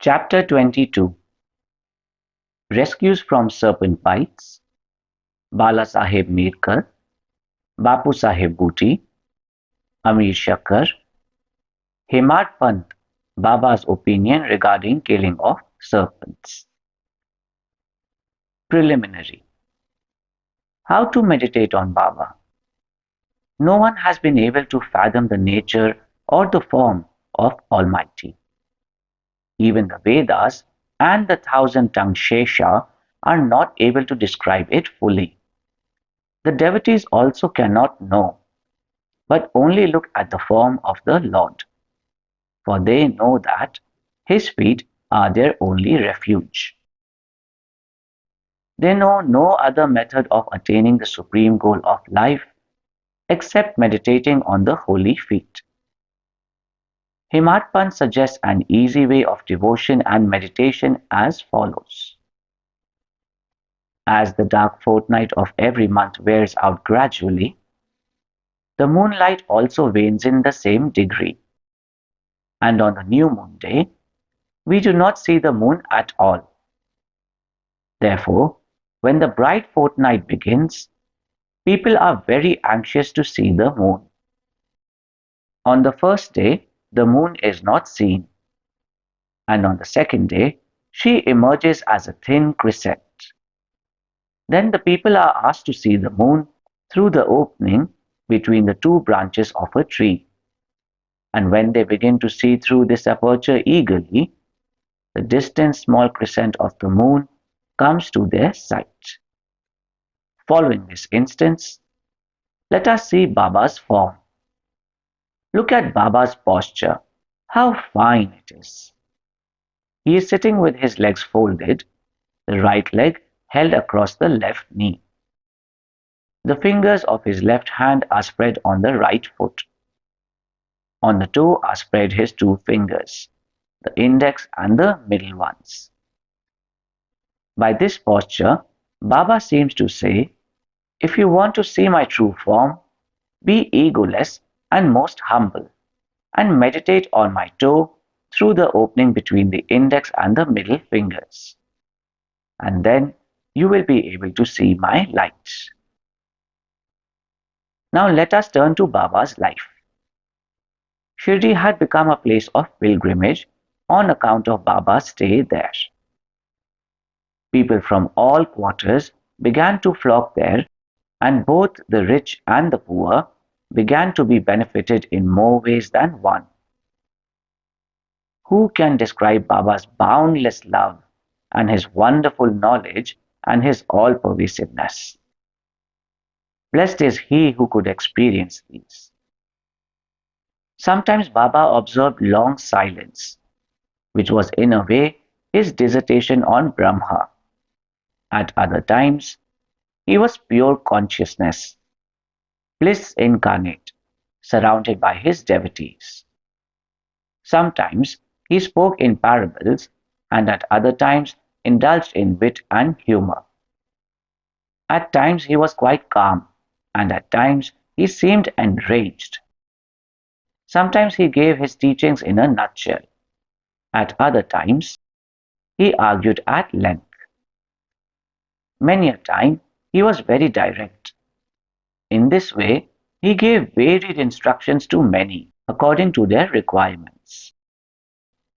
Chapter 22. Rescues from Serpent-bites. Balasaheb Mirikar, Bapusaheb Buti, Amir Shakkar. Hemadpant, Baba's opinion regarding killing of serpents. Preliminary. How to meditate on Baba. No one has been able to fathom the nature or the form of Almighty. Even the Vedas and the thousand-tongued Shesha are not able to describe it fully. The devotees also cannot know, but only look at the form of the Lord, for they know that His feet are their only refuge. They know no other method of attaining the supreme goal of life except meditating on the holy feet. Hemadpant suggests an easy way of devotion and meditation as follows. As the dark fortnight of every month wears out gradually, the moonlight also wanes in the same degree. And on the new moon day, we do not see the moon at all. Therefore, when the bright fortnight begins, people are very anxious to see the moon. On the first day, the moon is not seen, and on the second day, she emerges as a thin crescent. Then the people are asked to see the moon through the opening between the two branches of a tree. And when they begin to see through this aperture eagerly, the distant small crescent of the moon comes to their sight. Following this instance, let us see Baba's form. Look at Baba's posture. How fine it is. He is sitting with his legs folded, the right leg held across the left knee. The fingers of his left hand are spread on the right foot. On the toe are spread his two fingers, the index and the middle ones. By this posture, Baba seems to say, if you want to see my true form, be egoless and most humble, and meditate on my toe through the opening between the index and the middle fingers. And then you will be able to see my light. Now let us turn to Baba's life. Shri had become a place of pilgrimage on account of Baba's stay there. People from all quarters began to flock there, and both the rich and the poor began to be benefited in more ways than one. Who can describe Baba's boundless love and his wonderful knowledge and his all-pervasiveness? Blessed is he who could experience these. Sometimes Baba observed long silence, which was in a way his dissertation on Brahma. At other times, he was pure consciousness, bliss incarnate, surrounded by his devotees. Sometimes he spoke in parables, and at other times indulged in wit and humor. At times he was quite calm, and at times he seemed enraged. Sometimes he gave his teachings in a nutshell. At other times, he argued at length. Many a time, he was very direct. In this way, he gave varied instructions to many according to their requirements.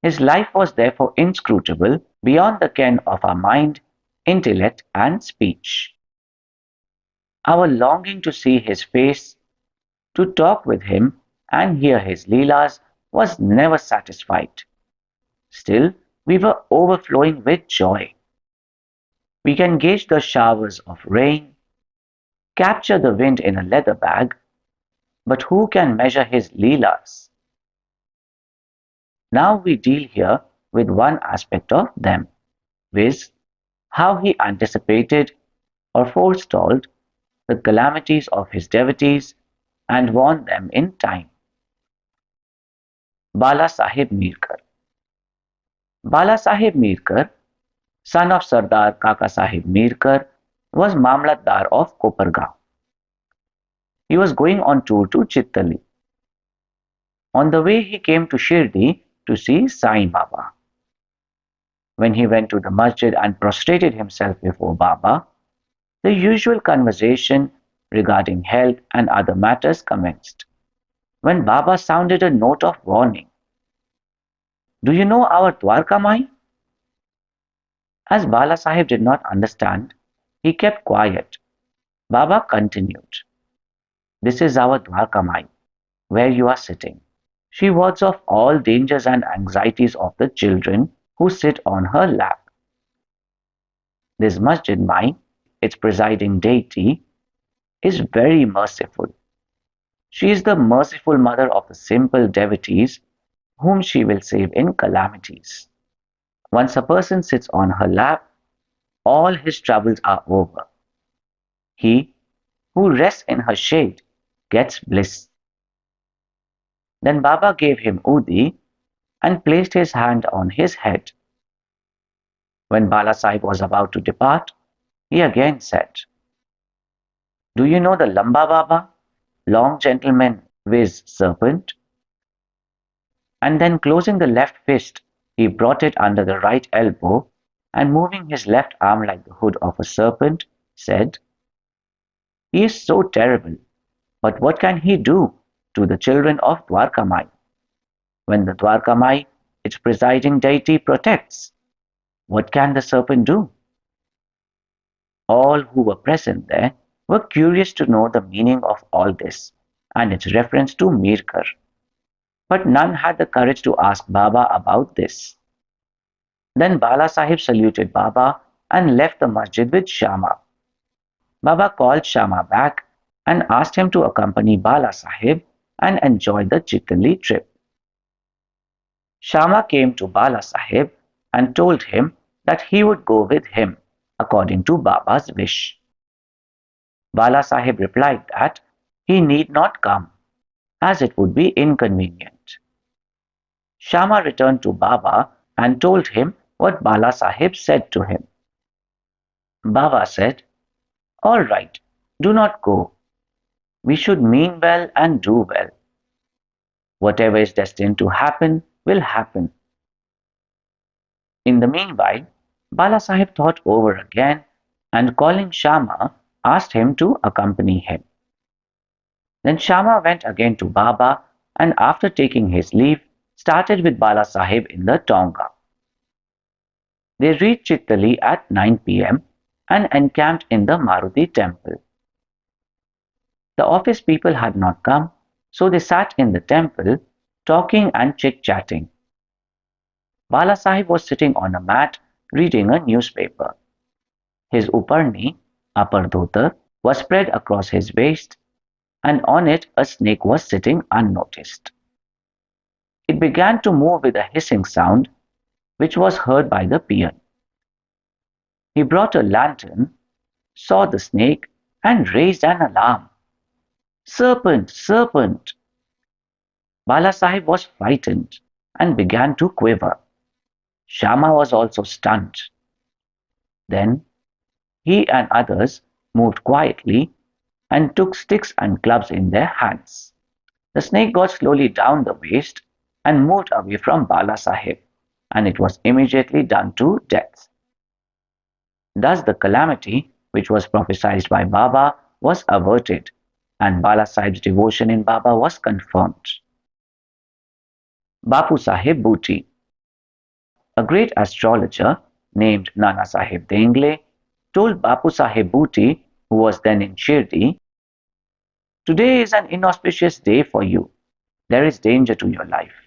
His life was therefore inscrutable beyond the ken of our mind, intellect, and speech. Our longing to see his face, to talk with him, and hear his leelas was never satisfied. Still, we were overflowing with joy. We can gauge the showers of rain, capture the wind in a leather bag, but who can measure his leelas? Now we deal here with one aspect of them, viz., how he anticipated or forestalled the calamities of his devotees and warned them in time. Balasaheb Mirikar. Balasaheb Mirikar, son of Sardar Kakasaheb Mirikar, was Mamlatdar of Kopargaon. He was going on tour to Chittali. On the way he came to Shirdi to see Sai Baba. When he went to the masjid and prostrated himself before Baba, the usual conversation regarding health and other matters commenced. When Baba sounded a note of warning, "Do you know our Dwarka Mai?" As Balasaheb did not understand, he kept quiet. Baba continued, "This is our Dwarka Mai, where you are sitting. She wards off all dangers and anxieties of the children who sit on her lap. This Masjid Mai, its presiding deity, is very merciful. She is the merciful mother of the simple devotees whom she will save in calamities. Once a person sits on her lap, all his troubles are over. He who rests in her shade gets bliss." Then Baba gave him Udi and placed his hand on his head. When Bala Sahib was about to depart, he again said, "Do you know the Lamba Baba, long gentleman viz. Serpent?" And then closing the left fist, he brought it under the right elbow and moving his left arm like the hood of a serpent, said, "He is so terrible, but what can he do to the children of Dwarkamai? When the Dwarkamai, its presiding deity, protects, what can the serpent do?" All who were present there were curious to know the meaning of all this and its reference to Mirkar, but none had the courage to ask Baba about this. Then Bala Sahib saluted Baba and left the masjid with Shama. Baba called Shama back and asked him to accompany Bala Sahib and enjoy the Chitali trip. Shama came to Bala Sahib and told him that he would go with him according to Baba's wish. Bala Sahib replied that he need not come, as it would be inconvenient. Shama returned to Baba and told him what Bala Sahib said to him. Baba said, "All right, do not go. We should mean well and do well. Whatever is destined to happen will happen." In the meanwhile, Bala Sahib thought over again and calling Shama asked him to accompany him. Then Shama went again to Baba and after taking his leave started with Bala Sahib in the Tonga. They reached Chittali at 9 p.m. and encamped in the Maruti temple. The office people had not come, so they sat in the temple talking and chit-chatting. Bala Sahib was sitting on a mat reading a newspaper. His uparni, upper dhotar, was spread across his waist and on it a snake was sitting unnoticed. It began to move with a hissing sound which was heard by the peon. He brought a lantern, saw the snake and raised an alarm. "Serpent! Serpent!" Bala Sahib was frightened and began to quiver. Shama was also stunned. Then he and others moved quietly and took sticks and clubs in their hands. The snake got slowly down the waist and moved away from Bala Sahib, and it was immediately done to death. Thus the calamity which was prophesied by Baba was averted, and Bala Sahib's devotion in Baba was confirmed. Bapusaheb Buti, a great astrologer named Nana Sahib Dengle, told Bapusaheb Buti, who was then in Shirdi, "Today is an inauspicious day for you. There is danger to your life."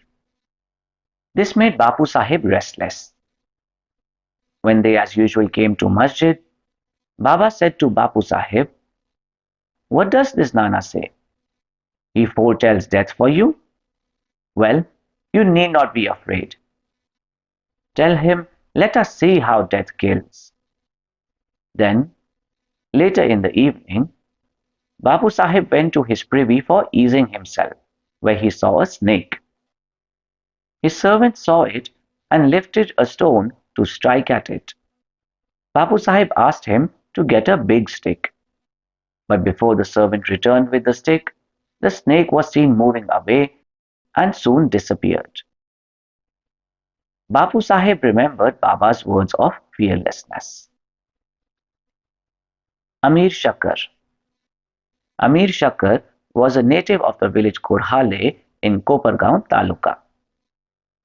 This made Bapusaheb restless. When they as usual came to masjid, Baba said to Bapusaheb, "What does this Nana say? He foretells death for you? Well, you need not be afraid. Tell him, let us see how death kills." Then, later in the evening, Bapu Sahib went to his privy for easing himself, where he saw a snake. His servant saw it and lifted a stone to strike at it. Bapu Sahib asked him to get a big stick. But before the servant returned with the stick, the snake was seen moving away and soon disappeared. Bapusaheb remembered Baba's words of fearlessness. Amir Shakkar. Amir Shakkar was a native of the village Kurhale in Kopargaon Taluka.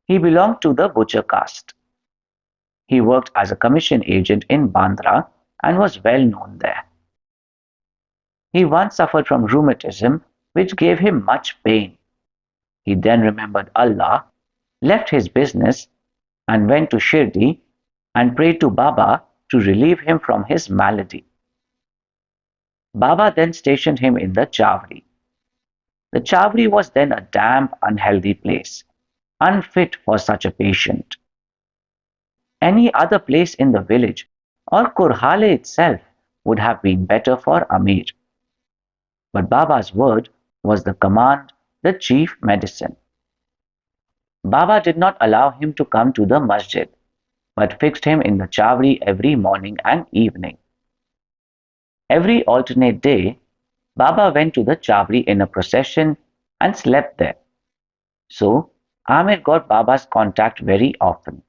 He belonged to the butcher caste. He worked as a commission agent in Bandra and was well known there. He once suffered from rheumatism, which gave him much pain. He then remembered Allah, left his business, and went to Shirdi and prayed to Baba to relieve him from his malady. Baba then stationed him in the Chawri. The Chawri was then a damp, unhealthy place, unfit for such a patient. Any other place in the village or Kurhale itself would have been better for Amir. But Baba's word was the command, the chief medicine. Baba did not allow him to come to the masjid, but fixed him in the Chawri every morning and evening. Every alternate day, Baba went to the Chawri in a procession and slept there. So, Amir got Baba's contact very often.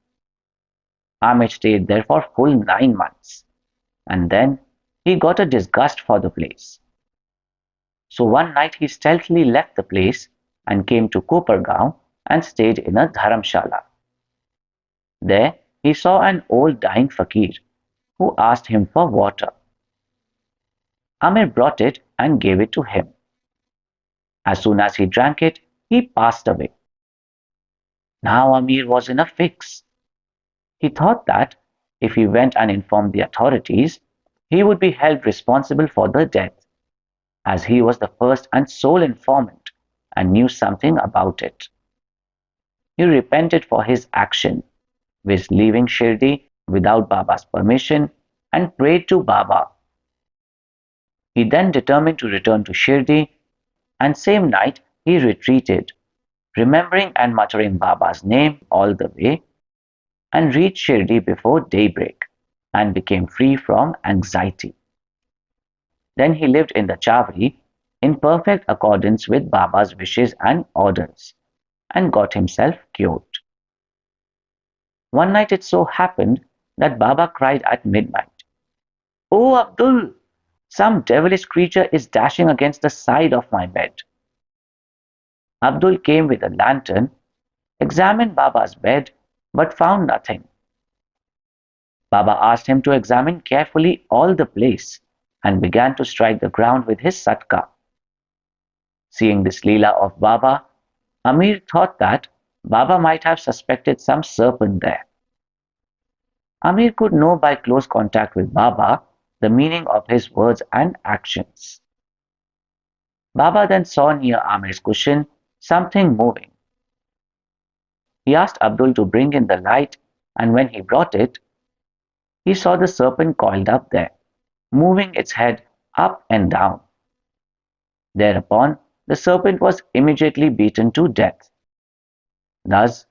Amir stayed there for full 9 months, and then he got a disgust for the place. So one night he stealthily left the place and came to Kopargaon and stayed in a dharamshala. There he saw an old dying fakir who asked him for water. Amir brought it and gave it to him. As soon as he drank it, he passed away. Now Amir was in a fix. He thought that if he went and informed the authorities, he would be held responsible for the death, as he was the first and sole informant and knew something about it. He repented for his action, with leaving Shirdi without Baba's permission, and prayed to Baba. He then determined to return to Shirdi, and same night he retreated, remembering and muttering Baba's name all the way, and reached Shirdi before daybreak, and became free from anxiety. Then he lived in the Chawri in perfect accordance with Baba's wishes and orders, and got himself cured. One night it so happened that Baba cried at midnight, "Oh Abdul, some devilish creature is dashing against the side of my bed." Abdul came with a lantern, examined Baba's bed, but found nothing. Baba asked him to examine carefully all the place and began to strike the ground with his satka. Seeing this leela of Baba, Amir thought that Baba might have suspected some serpent there. Amir could know by close contact with Baba the meaning of his words and actions. Baba then saw near Amir's cushion something moving. He asked Abdul to bring in the light, and when he brought it, he saw the serpent coiled up there, moving its head up and down. Thereupon, the serpent was immediately beaten to death. Thus,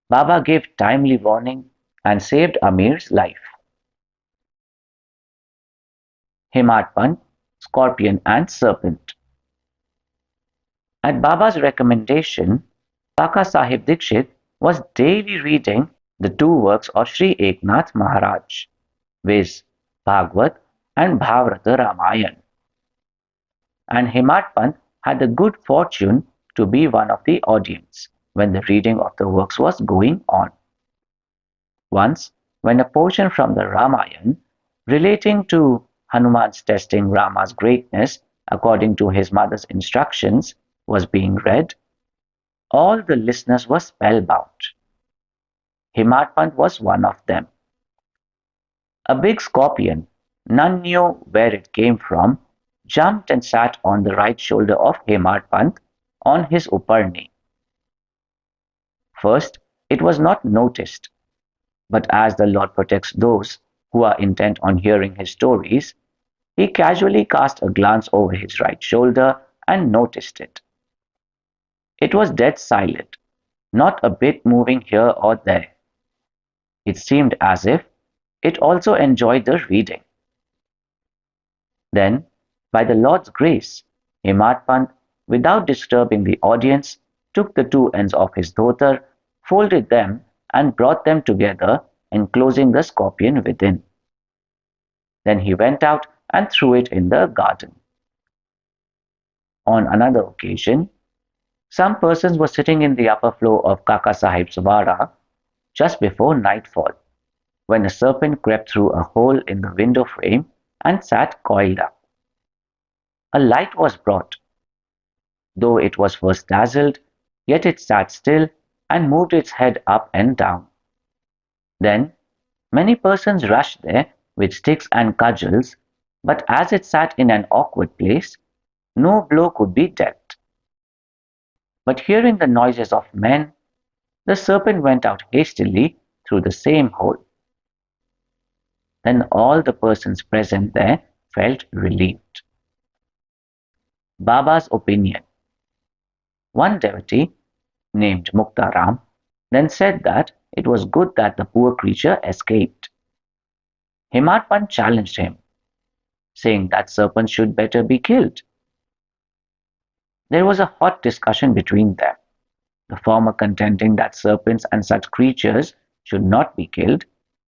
Baba gave timely warning and saved Amir's life. Hemadpant, Scorpion and Serpent. At Baba's recommendation, Kaka Sahib Dikshit was daily reading the two works of Sri Eknath Maharaj, viz. Bhagavad and Bhavrata Ramayana. And Hemadpant had the good fortune to be one of the audience when the reading of the works was going on. Once, when a portion from the Ramayana relating to Hanuman's testing Rama's greatness according to his mother's instructions was being read, all the listeners were spellbound. Hemadpant was one of them. A big scorpion, none knew where it came from, jumped and sat on the right shoulder of Hemadpant on his Uparni. First, it was not noticed, but as the Lord protects those who are intent on hearing his stories, he casually cast a glance over his right shoulder and noticed it. It was dead silent, not a bit moving here or there. It seemed as if it also enjoyed the reading. Then, by the Lord's grace, Hemadpant, without disturbing the audience, took the two ends of his dhotar, folded them, and brought them together, enclosing the scorpion within. Then he went out and threw it in the garden. On another occasion, some persons were sitting in the upper floor of Kaka Sahib's Vara just before nightfall, when a serpent crept through a hole in the window frame and sat coiled up. A light was brought. Though it was first dazzled, yet it sat still and moved its head up and down. Then many persons rushed there with sticks and cudgels, but as it sat in an awkward place, no blow could be dealt. But hearing the noises of men, the serpent went out hastily through the same hole. Then all the persons present there felt relieved. Baba's opinion. One devotee, named Muktaram, then said that it was good that the poor creature escaped. Hemadpant challenged him, saying that serpents should better be killed. There was a hot discussion between them, the former contending that serpents and such creatures should not be killed,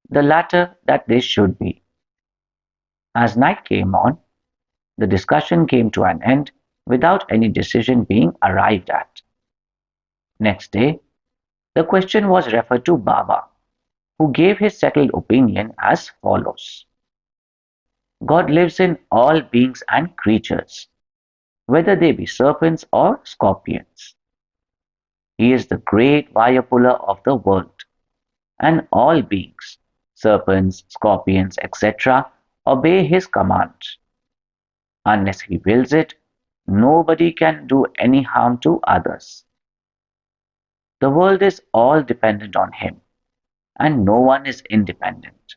the latter that they should be. As night came on, the discussion came to an end without any decision being arrived at. Next day, the question was referred to Baba, who gave his settled opinion as follows. God lives in all beings and creatures, whether they be serpents or scorpions. He is the great Vayapulla of the world, and all beings, serpents, scorpions, etc., obey his commands. Unless he wills it, nobody can do any harm to others. The world is all dependent on him, and no one is independent.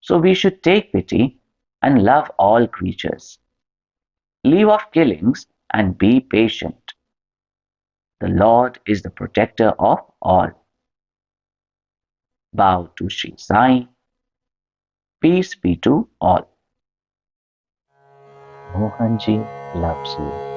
So we should take pity and love all creatures. Leave off killings and be patient. The Lord is the protector of all. Bow to Shri Sai. Peace be to all. Mohanji loves you.